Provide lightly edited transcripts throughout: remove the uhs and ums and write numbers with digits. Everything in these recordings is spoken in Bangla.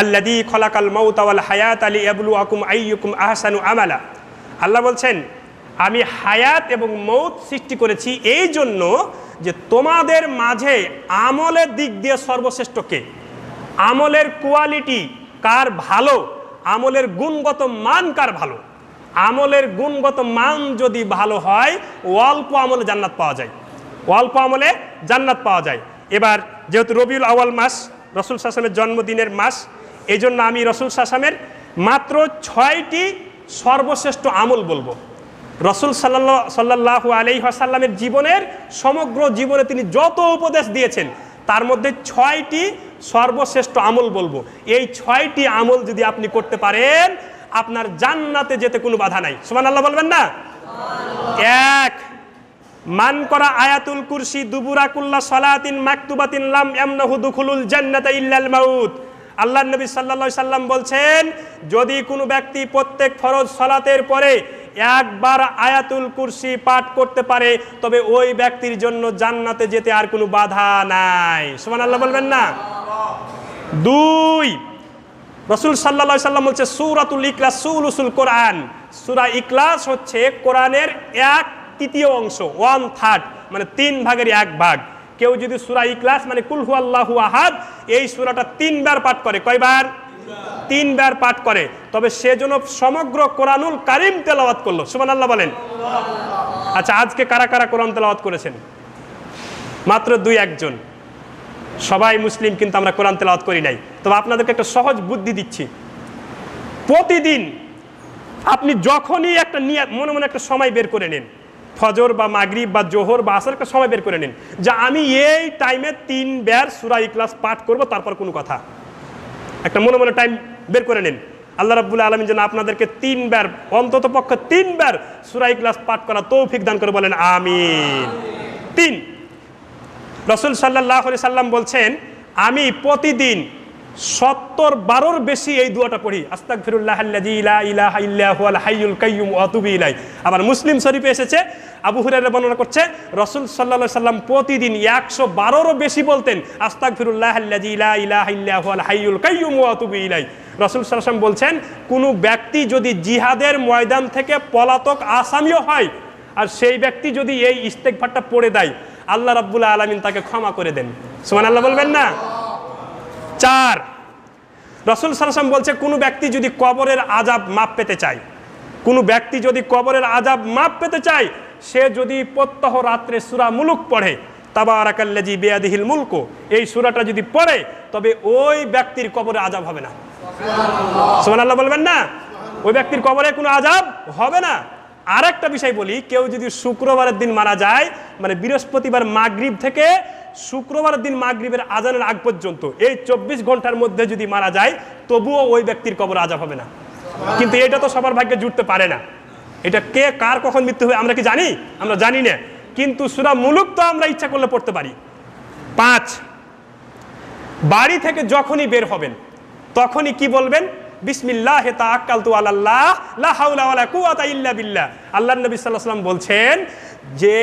আল্লাযী খলাকাল মাউতা ওয়াল হায়াতা লিয়াবলুয়াকুম আইয়ুকুম আহসানু আমালা। আল্লাহ বলছেন আমি হায়াত এবং মৌত সৃষ্টি করেছি এই জন্য যে তোমাদের মাঝে আমলের দিক দিয়ে সর্বশ্রেষ্ঠ কে, আমলের কোয়ালিটি কার ভালো, আমলের গুণগত মান কার ভালো। আমলের গুণগত মান যদি ভালো হয় অল্প আমলে জান্নাত পাওয়া যায়, অল্প আমলে জান্নাত পাওয়া যায়। এবার যেহেতু রবিউল আউয়াল মাস রাসূল সাল্লাল্লাহু আলাইহি ওয়াসাল্লামের জন্মদিনের মাস, এই জন্য আমি রাসূল সাল্লাল্লাহু আলাইহি ওয়াসাল্লামের মাত্র 6টি সর্বশ্রেষ্ঠ আমল বলবো। রাসূল সাল্লাল্লাহু আলাইহি ওয়াসাল্লামের জীবনের সমগ্র জীবনে তিনি যত উপদেশ দিয়েছেন তার মধ্যে 6টি সর্বশ্রেষ্ঠ আমল বলবো। এই 6টি আমল যদি আপনি করতে পারেন আপনার জান্নাতে যেতে কোনো বাধা নাই। সুবহানাল্লাহ বলবেন না? এক, মান করা আয়াতুল কুরসি দুবুরা কুল্লা সালাতিন মাকতুবাতিন লাম ইয়ামনাহু দুখুলুল জান্নাতা ইল্লাল মাউত। আল্লাহর নবী সাল্লাল্লাহু আলাইহি সাল্লাম বলছেন যদি কোনো ব্যক্তি প্রত্যেক ফরজ সালাতের পরে একবার আয়াতুল কুরসি পাঠ করতে পারে তবে ওই ব্যক্তির জন্য জান্নাতে যেতে আর কোনো বাধা নাই। সুবহানাল্লাহ বলবেন না? দুই, রাসূল সাল্লাল্লাহু আলাইহি সাল্লাম বলছে সূরাতুল ইখলাস সুলুসুল কোরআন। সূরা ইখলাস হচ্ছে কোরআনের 1/3 অংশ, 1/3, মানে 3 ভাগের 1 ভাগ। কেউ যদি সূরা ইখলাস মানে কুল হুয়াল্লাহু আহাদ এই সূরাটা 3 বার পাঠ করে, কয়বার? 3 বার পাঠ করে, তবে সে যেন সমগ্র কোরআনুল কারীম তেলাওয়াত করলো। সুবহানাল্লাহ বলেন। আচ্ছা, আজকে কারা কারা কোরআন তেলাওয়াত করেছেন? মাত্র 2-1 জন। সবাই মুসলিম, কিন্তু আমরা কোরআন তেলাওয়াত করি নাই। তবে আপনাদেরকে একটা সহজ বুদ্ধি দিচ্ছি। প্রতিদিন আপনি যখনই একটা নিয়ত মনে মনে একটা সময় বের করে নেন, ফজর বা মাগরিব বা জোহর বা আসর, একটা সময় বের করে নেন যে আমি এই টাইমে 3 বার সূরা ইখলাস পাঠ করব, তারপর কোনো কথা। একটা মনে মনে টাইম বের করে নেন। আল্লাহ রাব্বুল আলামিন যেন আপনাদেরকে 3 বার, অন্তত পক্ষে 3 বার সূরা ইখলাস পাঠ করা তৌফিক দান করে, বলেন আমিন। 3, রাসূল সাল্লাল্লাহু আলাইহি সাল্লাম বলছেন আমি প্রতিদিন 70 বারের বেশি এই দোয়াটা পড়ি, আস্তাগফিরুল্লাহাল্লাযী লা ইলাহা ইল্লা হুয়াল হাইয়ুল কাইয়্যুম ওয়া আতুবু ইলাইহি। আবার মুসলিম শরীফে এসেছে, আবু হুরায়রা বর্ণনা করছে রাসূল সাল্লাল্লাহু আলাইহি সাল্লাম প্রতিদিন 112 বেশি বলতেন আস্তাগফিরুল্লাহাল্লাযী লা ইলাহা ইল্লা হুয়াল হাইয়ুল কাইয়্যুম ওয়া আতুবু ইলাইহি। রাসূল সাল্লাল্লাহু আলাইহি সাল্লাম বলছেন কোনো ব্যক্তি যদি জিহাদের ময়দান থেকে পলাতক আসামিও হয় আর সেই ব্যক্তি যদি এই ইস্তেগফারটা পড়ে দেয় আল্লাহ রাব্বুল আলামিন তাকে ক্ষমা করে দেন। সুবহানাল্লাহ বলবেন না? 4, রাসূল সাল্লাল্লাহু আলাইহি ওয়াসাল্লাম বলছে কোনো ব্যক্তি যদি কবরের আযাব মাপ পেতে চায়, কোনো ব্যক্তি যদি কবরের আযাব মাপ পেতে চায়, সে যদি প্রত্যহ রাত্রে সূরা মুলক পড়ে, তাবারাকাল্লাযী বিয়াদিহিল মুলকু, এই সূরাটা যদি পড়ে তবে ওই ব্যক্তির কবরে আযাব হবে না। সুবহানাল্লাহ বলবেন না? ওই ব্যক্তির কবরে কোনো আযাব হবে না। আরেকটা বিষয় বলি, কেউ যদি শুক্রবারের দিন মারা যায়, মানে বৃহস্পতিবার মাগরিব থেকে শুক্রবারের দিন মাগরিবের আজানের আগ পর্যন্ত এই 24 ঘন্টার মধ্যে যদি মারা যায় তবুও ওই ব্যক্তির কবরে আযাব হবে না। কিন্তু এটা তো সবার ভাগ্যে জুটতে পারে না। এটা কে কার কখন মৃত্যু হবে আমরা কি জানি? আমরা জানি না। কিন্তু সূরা মুলক তো আমরা ইচ্ছা করলে পড়তে পারি। 5, বাড়ি থেকে যখনই বের হবেন তখনই কি বলবেন? বিসমিল্লাহি তাওয়াক্কালতু আলাল্লাহ লা হাওলা ওয়ালা কুওয়াতা ইল্লা বিল্লাহ। আল্লাহর নবী সাল্লাল্লাহু আলাইহি ওয়াসাল্লাম বলছেন যে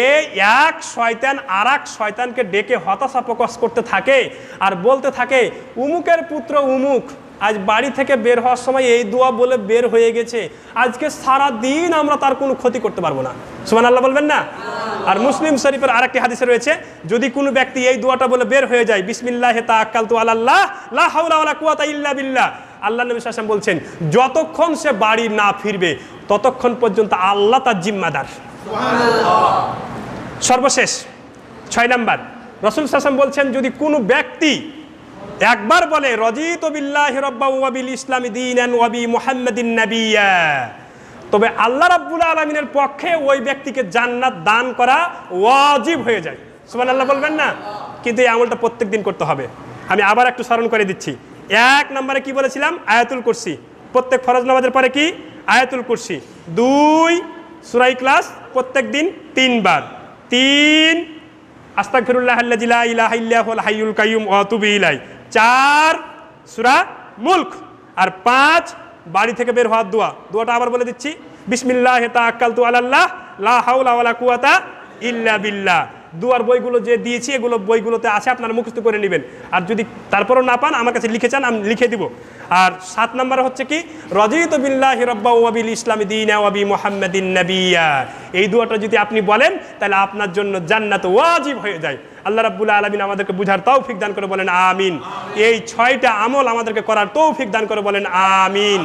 এক শয়তান আরেক শয়তানকে ডেকে হতাশা প্রকাশ করতে থাকে আর বলতে থাকে উমুকের পুত্র উমুক আজ বাড়ি থেকে বের হওয়ার সময় এই দোয়া বলে বের হয়ে গেছে, আজকে সারা দিন আমরা তার কোনো ক্ষতি করতে পারবো না। সুবহানাল্লাহ বলবেন না? আর মুসলিম শরীফের আরেকটি হাদিসে রয়েছে যদি কোনো ব্যক্তি এই দোয়াটা বলে বের হয়ে যায় বিসমিল্লাহি তাওয়াক্কালতু আলাল্লাহ লা হাওলা ওয়ালা কুওয়াতা ইল্লা বিল্লাহ, আল্লাহ নবী সাল্লাল্লাহু আলাইহি ওয়াসাল্লাম বলছেন যতক্ষণ সে বাড়ি না ফিরবে ততক্ষণ পর্যন্ত আল্লাহ তার জিম্মাদার। সর্বশেষ 6 নাম্বার, রাসূল সাল্লাল্লাহু আলাইহি ওয়াসাল্লাম বলছেন যদি কোনো ব্যক্তি একবার বলে রাদিতু বিল্লাহি রাব্বান ওয়া বিল ইসলামি দীনান ওয়া বি মুহাম্মাদিন নাবিয়্যা, তবে আল্লাহ রাব্বুল আলামিনের পক্ষে ওই ব্যক্তিকে জান্নাত দান করা ওয়াজিব হয়ে যায়। সুবহানাল্লাহ বলবেন না? কিন্তু এই আমলটা প্রত্যেকদিন করতে হবে। আমি আবার একটু স্মরণ করে দিচ্ছি। 1 নম্বরে কি বলেছিলাম? আয়াতুল কুরসি। প্রত্যেক ফরজ নামাজের পরে কি? আয়াতুল কুরসি। 2, সূরা ইখলাস প্রত্যেক দিন 3 বার। 3, আস্তাগফিরুল্লাহাল্লাযী লা ইলাহা ইল্লা হুয়াল হাইয়ুল কাইয়্যুম ওয়া আতুবু ইলাইহি। 4, সূরা মুলক। আর 5, বাড়ি থেকে বের হওয়ার দোয়া। দোয়াটা আবার বলে দিচ্ছি, বিসমিল্লাহি তাওয়াক্কালতু আলাল্লাহ লা হাওলা ওয়ালা কুওয়াতা ইল্লা বিল্লাহ। দুয়ার বইগুলো যে দিয়েছি এগুলো বইগুলোতে আছে, আপনারা মুখস্থ করে নেবেন। আর যদি তারপরও না পান আমার কাছে লিখে চান, আমি লিখে দিব। আর 7 নম্বর হচ্ছে কি, রাদিতু বিল্লাহি রাব্বা ওয়া বিল ইসলামি দীনা ওয়া বি মুহাম্মাদিন নাবিয়্যা। এই দোয়াটা যদি আপনি বলেন তাহলে আপনার জন্য জান্নাত ওয়াজিব হয়ে যায়। আল্লাহ রাব্বুল আলামিন আমাদেরকে বুঝার তৌফিক দান করে বলেন আমিন। এই 6টা আমল আমাদেরকে করার তৌফিক দান করে বলেন আমিন।